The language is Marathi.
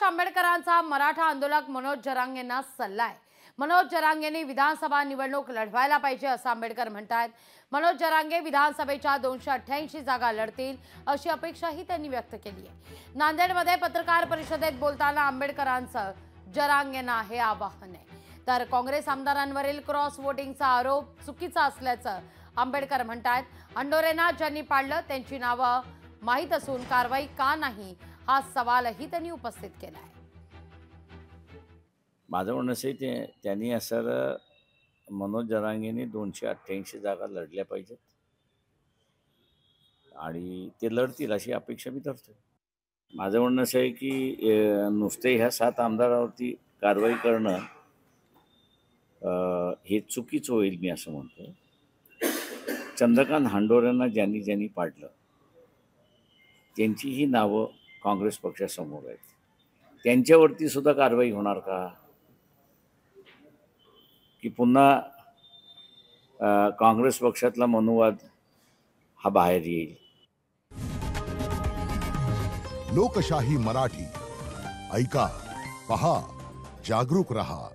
प्रकाश आंबेडकरांचा मराठा आंदोलक मनोज जरांगेंना सल्ला आहे। मनोज जरांगेंनी विधानसभा निवडणूक लढवायला पाहिजे असं आंबेडकर म्हणतात। मनोज जरांगे विधानसभेच्या 288 जागा लढतील अशी अपेक्षाही त्यांनी व्यक्त केली आहे। नांदेडमध्ये पत्रकार परिषदेत बोलताना आंबेडकरांचं जरांगेंना हे आवाहन आहे। तर काँग्रेस आमदारांवरील क्रॉस वोटिंगचा आरोप चुकीचा असल्याचं आंबेडकर म्हणतात। अंडोरेंना ज्यांनी पाडलं त्यांची नावं माहीत असून कारवाई का नाही हा सवालही त्यांनी उपस्थित केला आहे। माझं म्हणणं असं आहे त्यांनी असं मनोज जरांगेंनी 288 जागा लढल्या पाहिजेत आणि ते लढतील अशी अपेक्षा मी धरतो। माझं म्हणणं असं आहे की नुसते ह्या 7 आमदारावरती कारवाई करणं हे चुकीचं होईल मी असं म्हणतो। चंद्रकांत हांडोरेंना ज्यांनी ज्यांनी पाडलं त्यांचीही नावं काँग्रेस पक्षासमोर आहेत, त्यांच्यावरती सुद्धा कारवाई होणार का की पुन्हा काँग्रेस पक्षातला मनुवाद हा बाहेर येईल। लोकशाही मराठी ऐका, पहा, जागरूक रहा।